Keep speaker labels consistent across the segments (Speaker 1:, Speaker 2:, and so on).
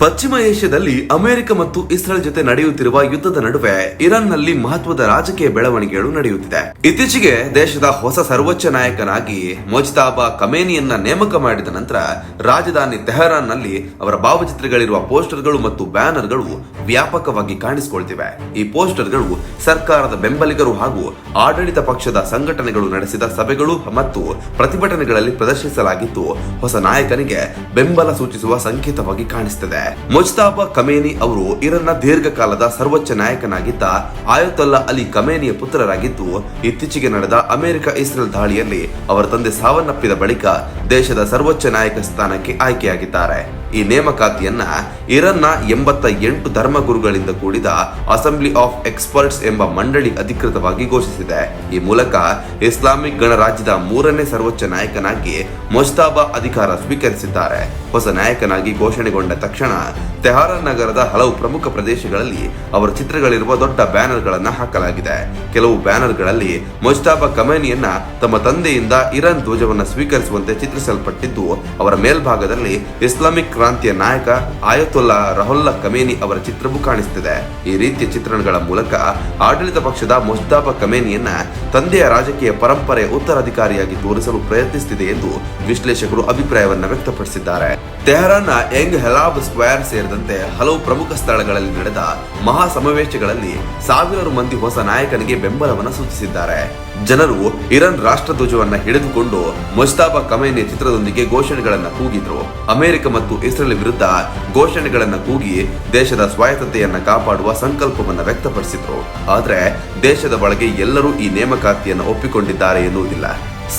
Speaker 1: ಪಶ್ಚಿಮ ಏಷ್ಯಾದಲ್ಲಿ ಅಮೆರಿಕ ಮತ್ತು ಇಸ್ರೇಲ್ ಜೊತೆ ನಡೆಯುತ್ತಿರುವ ಯುದ್ಧದ ನಡುವೆ ಇರಾನ್ನಲ್ಲಿ ಮಹತ್ವದ ರಾಜಕೀಯ ಬೆಳವಣಿಗೆಗಳು ನಡೆಯುತ್ತಿದೆ. ಇತ್ತೀಚೆಗೆ ದೇಶದ ಹೊಸ ಸರ್ವೋಚ್ಚ ನಾಯಕನಾಗಿ ಮೊಜ್ತಬಾ ಖಮೇನಿಯನ್ನ ನೇಮಕ ಮಾಡಿದ ನಂತರ ರಾಜಧಾನಿ ತೆಹರಾನ್ನಲ್ಲಿ ಅವರ ಭಾವಚಿತ್ರಗಳಿರುವ ಪೋಸ್ಟರ್ಗಳು ಮತ್ತು ಬ್ಯಾನರ್ಗಳು ವ್ಯಾಪಕವಾಗಿ ಕಾಣಿಸಿಕೊಳ್ತಿವೆ. ಈ ಪೋಸ್ಟರ್ಗಳು ಸರ್ಕಾರದ ಬೆಂಬಲಿಗರು ಹಾಗೂ ಆಡಳಿತ ಪಕ್ಷದ ಸಂಘಟನೆಗಳು ನಡೆಸಿದ ಸಭೆಗಳು ಮತ್ತು ಪ್ರತಿಭಟನೆಗಳಲ್ಲಿ ಪ್ರದರ್ಶಿಸಲಾಗಿದ್ದು, ಹೊಸ ನಾಯಕನಿಗೆ ಬೆಂಬಲ ಸೂಚಿಸುವ ಸಂಕೇತವಾಗಿ ಕಾಣಿಸುತ್ತದೆ. ಮೊಜ್ತಬಾ ಖಮೇನಿ ಅವರು ಇರಾನ್ನ ದೀರ್ಘಕಾಲದ ಸರ್ವೋಚ್ಚ ನಾಯಕನಾಗಿದ್ದ ಆಯತೊಲ್ಲಾ ಅಲಿ ಖಮೇನಿಯ ಪುತ್ರರಾಗಿದ್ದು, ಇತ್ತೀಚೆಗೆ ನಡೆದ ಅಮೆರಿಕ ಇಸ್ರೇಲ್ ದಾಳಿಯಲ್ಲಿ ಅವರ ತಂದೆ ಸಾವನ್ನಪ್ಪಿದ ಬಳಿಕ ದೇಶದ ಸರ್ವೋಚ್ಚ ನಾಯಕ ಸ್ಥಾನಕ್ಕೆ ಆಯ್ಕೆಯಾಗಿದ್ದಾರೆ. ಈ ನೇಮಕಾತಿಯನ್ನ ಇರಾನ್ನ 88 ಧರ್ಮಗುರುಗಳಿಂದ ಕೂಡಿದ ಅಸೆಂಬ್ಲಿ ಆಫ್ ಎಕ್ಸ್ಪರ್ಟ್ಸ್ ಎಂಬ ಮಂಡಳಿ ಅಧಿಕೃತವಾಗಿ ಘೋಷಿಸಿದೆ. ಈ ಮೂಲಕ ಇಸ್ಲಾಮಿಕ್ ಗಣರಾಜ್ಯದ 3ನೇ ಸರ್ವೋಚ್ಚ ನಾಯಕನಾಗಿ ಮೊಜ್ತಬಾ ಅಧಿಕಾರ ಸ್ವೀಕರಿಸಿದ್ದಾರೆ. ಹೊಸ ನಾಯಕನಾಗಿ ಘೋಷಣೆಗೊಂಡ ತಕ್ಷಣ ತೆಹರಾನ್ ನಗರದ ಹಲವು ಪ್ರಮುಖ ಪ್ರದೇಶಗಳಲ್ಲಿ ಅವರ ಚಿತ್ರಗಳಿರುವ ದೊಡ್ಡ ಬ್ಯಾನರ್ಗಳನ್ನು ಹಾಕಲಾಗಿದೆ. ಕೆಲವು ಬ್ಯಾನರ್ಗಳಲ್ಲಿ ಮೊಜ್ತಬಾ ಖಮೇನಿಯನ್ನ ತಮ್ಮ ತಂದೆಯಿಂದ ಇರಾನ್ ಧ್ವಜವನ್ನು ಸ್ವೀಕರಿಸುವಂತೆ ಚಿತ್ರಿಸಲ್ಪಟ್ಟಿದ್ದು, ಅವರ ಮೇಲ್ಭಾಗದಲ್ಲಿ ಇಸ್ಲಾಮಿಕ್ ಕ್ರಾಂತಿಯ ನಾಯಕ ಆಯತೊಲ್ಲಾ ರಹುಲ್ಲಾ ಖಮೇನಿ ಅವರ ಚಿತ್ರವೂ ಕಾಣಿಸುತ್ತಿದೆ. ಈ ರೀತಿಯ ಚಿತ್ರಣಗಳ ಮೂಲಕ ಆಡಳಿತ ಪಕ್ಷದ ಮೊಜ್ತಬಾ ಖಮೇನಿಯನ್ನ ತಂದೆಯ ರಾಜಕೀಯ ಪರಂಪರೆಯ ಉತ್ತರಾಧಿಕಾರಿಯಾಗಿ ತೋರಿಸಲು ಪ್ರಯತ್ನಿಸುತ್ತಿದೆ ಎಂದು ವಿಶ್ಲೇಷಕರು ಅಭಿಪ್ರಾಯವನ್ನ ವ್ಯಕ್ತಪಡಿಸಿದ್ದಾರೆ. ತೆಹರಾನ್ನ ಯಂಗ್ ಹೆಲಾಬ್ ಸ್ಕ್ವೇರ್ ಸೇರಿದಂತೆ ಹಲವು ಪ್ರಮುಖ ಸ್ಥಳಗಳಲ್ಲಿ ನಡೆದ ಮಹಾ ಸಮಾವೇಶಗಳಲ್ಲಿ ಸಾವಿರಾರು ಮಂದಿ ಹೊಸ ನಾಯಕನಿಗೆ ಬೆಂಬಲವನ್ನು ಸೂಚಿಸಿದ್ದಾರೆ. ಜನರು ಇರಾನ್ ರಾಷ್ಟ್ರಧ್ವಜವನ್ನ ಹಿಡಿದುಕೊಂಡು ಮೊಜ್ತಬಾ ಖಮೇನಿ ಚಿತ್ರದೊಂದಿಗೆ ಘೋಷಣೆಗಳನ್ನ ಕೂಗಿದ್ರು. ಅಮೆರಿಕ ಮತ್ತು ಇಸ್ರೇಲ್ ವಿರುದ್ಧ ಘೋಷಣೆಗಳನ್ನ ಕೂಗಿ ದೇಶದ ಸ್ವಾಯತ್ತತೆಯನ್ನ ಕಾಪಾಡುವ ಸಂಕಲ್ಪವನ್ನ ವ್ಯಕ್ತಪಡಿಸಿದ್ರು. ಆದ್ರೆ ದೇಶದ ಒಳಗೆ ಎಲ್ಲರೂ ಈ ನೇಮಕಾತಿಯನ್ನು ಒಪ್ಪಿಕೊಂಡಿದ್ದಾರೆ ಎನ್ನುವುದಿಲ್ಲ.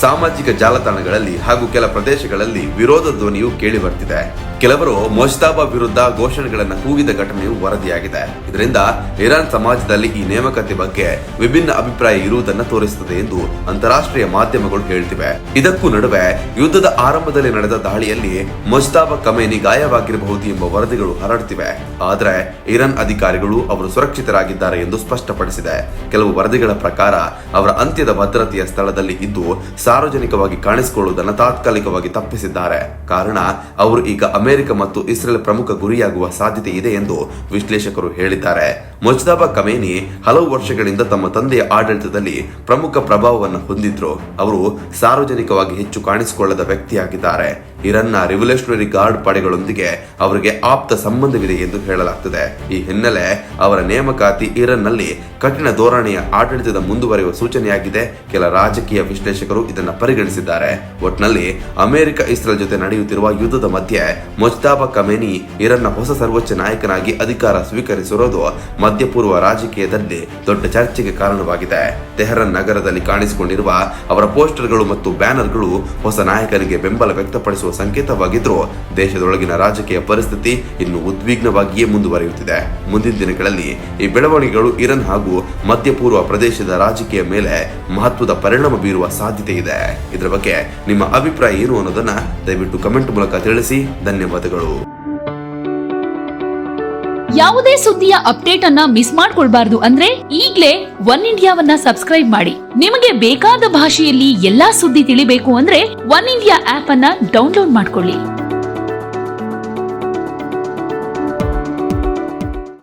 Speaker 1: ಸಾಮಾಜಿಕ ಜಾಲತಾಣಗಳಲ್ಲಿ ಹಾಗೂ ಕೆಲ ಪ್ರದೇಶಗಳಲ್ಲಿ ವಿರೋಧ ಧ್ವನಿಯು ಕೇಳಿ ಬರ್ತಿದೆ. ಕೆಲವರು ಮೊಜ್ತಬಾ ವಿರುದ್ಧ ಘೋಷಣೆಗಳನ್ನು ಕೂಗಿದ ಘಟನೆಯು ವರದಿಯಾಗಿದೆ. ಇದರಿಂದ ಇರಾನ್ ಸಮಾಜದಲ್ಲಿ ಈ ನೇಮಕಾತಿ ಬಗ್ಗೆ ವಿಭಿನ್ನ ಅಭಿಪ್ರಾಯ ಇರುವುದನ್ನು ತೋರಿಸುತ್ತದೆ ಎಂದು ಅಂತಾರಾಷ್ಟ್ರೀಯ ಮಾಧ್ಯಮಗಳು ಹೇಳ್ತಿವೆ. ಇದಕ್ಕೂ ನಡುವೆ ಯುದ್ಧದ ಆರಂಭದಲ್ಲಿ ನಡೆದ ದಾಳಿಯಲ್ಲಿ ಮೊಜ್ತಬಾ ಖಮೇನಿ ಗಾಯವಾಗಿರಬಹುದು ಎಂಬ ವರದಿಗಳು ಹರಡುತ್ತಿವೆ. ಆದರೆ ಇರಾನ್ ಅಧಿಕಾರಿಗಳು ಅವರು ಸುರಕ್ಷಿತರಾಗಿದ್ದಾರೆ ಎಂದು ಸ್ಪಷ್ಟಪಡಿಸಿದೆ. ಕೆಲವು ವರದಿಗಳ ಪ್ರಕಾರ ಅವರ ಅಂತ್ಯದ ಭದ್ರತೆಯ ಸ್ಥಳದಲ್ಲಿ ಇದ್ದು ಸಾರ್ವಜನಿಕವಾಗಿ ಕಾಣಿಸಿಕೊಳ್ಳುವುದನ್ನು ತಾತ್ಕಾಲಿಕವಾಗಿ ತಪ್ಪಿಸಿದ್ದಾರೆ. ಕಾರಣ ಅವರು ಈಗ ಅಮೆರಿಕ ಮತ್ತು ಇಸ್ರೇಲ್ ಪ್ರಮುಖ ಗುರಿಯಾಗುವ ಸಾಧ್ಯತೆ ಇದೆ ಎಂದು ವಿಶ್ಲೇಷಕರು ಹೇಳಿದ್ದಾರೆ. ಮೊಜ್ತಬಾ ಖಮೇನಿ ಹಲವು ವರ್ಷಗಳಿಂದ ತಮ್ಮ ತಂದೆಯ ಆಡಳಿತದಲ್ಲಿ ಪ್ರಮುಖ ಪ್ರಭಾವವನ್ನು ಹೊಂದಿದ್ರು. ಅವರು ಸಾರ್ವಜನಿಕವಾಗಿ ಹೆಚ್ಚು ಕಾಣಿಸಿಕೊಳ್ಳದ ವ್ಯಕ್ತಿಯಾಗಿದ್ದಾರೆ. ಇರಾನ್ನ ರಿವಲ್ಯೂಷನರಿ ಗಾರ್ಡ್ ಪಡೆಗಳೊಂದಿಗೆ ಅವರಿಗೆ ಆಪ್ತ ಸಂಬಂಧವಿದೆ ಎಂದು ಹೇಳಲಾಗುತ್ತದೆ. ಈ ಹಿನ್ನೆಲೆ ಅವರ ನೇಮಕಾತಿ ಇರಾನ್ನಲ್ಲಿ ಕಠಿಣ ಧೋರಣೆಯ ಆಡಳಿತದ ಮುಂದುವರಿಯುವ ಸೂಚನೆಯಾಗಿದೆ. ಕೆಲ ರಾಜಕೀಯ ವಿಶ್ಲೇಷಕರು ಇದನ್ನು ಪರಿಗಣಿಸಿದ್ದಾರೆ. ಒಟ್ನಲ್ಲಿ ಅಮೆರಿಕ ಇಸ್ರೇಲ್ ಜೊತೆ ನಡೆಯುತ್ತಿರುವ ಯುದ್ಧದ ಮಧ್ಯೆ ಮೊಜ್ತಬಾ ಖಮೇನಿ ಇರಾನ್ನ ಹೊಸ ಸರ್ವೋಚ್ಚ ನಾಯಕನಾಗಿ ಅಧಿಕಾರ ಸ್ವೀಕರಿಸಿರುವುದು ಮಧ್ಯಪೂರ್ವ ರಾಜಕೀಯದಲ್ಲಿ ದೊಡ್ಡ ಚರ್ಚೆಗೆ ಕಾರಣವಾಗಿದೆ. ತೆಹರಾನ್ ನಗರದಲ್ಲಿ ಕಾಣಿಸಿಕೊಂಡಿರುವ ಅವರ ಪೋಸ್ಟರ್ಗಳು ಮತ್ತು ಬ್ಯಾನರ್ಗಳು ಹೊಸ ನಾಯಕನಿಗೆ ಬೆಂಬಲ ವ್ಯಕ್ತಪಡಿಸುವ ಸಂಕೇತವಾಗಿದ್ದರೂ ದೇಶದೊಳಗಿನ ರಾಜಕೀಯ ಪರಿಸ್ಥಿತಿ ಇನ್ನು ಉದ್ವಿಗ್ನವಾಗಿಯೇ ಮುಂದುವರಿಯುತ್ತಿದೆ. ಮುಂದಿನ ದಿನಗಳಲ್ಲಿ ಈ ಬೆಳವಣಿಗೆಗಳು ಇರಾನ್ ಹಾಗೂ ಮಧ್ಯಪೂರ್ವ ಪ್ರದೇಶದ ರಾಜಕೀಯ ಮೇಲೆ ಮಹತ್ವದ ಪರಿಣಾಮ ಬೀರುವ ಸಾಧ್ಯತೆ ಇದೆ. ಇದರ ಬಗ್ಗೆ ನಿಮ್ಮ ಅಭಿಪ್ರಾಯ ಏನು ಅನ್ನೋದನ್ನ ದಯವಿಟ್ಟು ಕಮೆಂಟ್ ಮೂಲಕ ತಿಳಿಸಿ. ಧನ್ಯವಾದಗಳು.
Speaker 2: ಯಾವುದೇ ಸುದ್ದಿಯ ಅಪ್ಡೇಟ್ ಅನ್ನ ಮಿಸ್ ಮಾಡ್ಕೊಳ್ಬಾರ್ದು ಅಂದ್ರೆ ಈಗ್ಲೇ ಒನ್ ಇಂಡಿಯಾವನ್ನ ಸಬ್ಸ್ಕ್ರೈಬ್ ಮಾಡಿ. ನಿಮಗೆ ಬೇಕಾದ ಭಾಷೆಯಲ್ಲಿ ಎಲ್ಲಾ ಸುದ್ದಿ ತಿಳಿಬೇಕು ಅಂದ್ರೆ ಒನ್ ಇಂಡಿಯಾ ಆಪ್ ಅನ್ನ ಡೌನ್ಲೋಡ್ ಮಾಡ್ಕೊಳ್ಳಿ.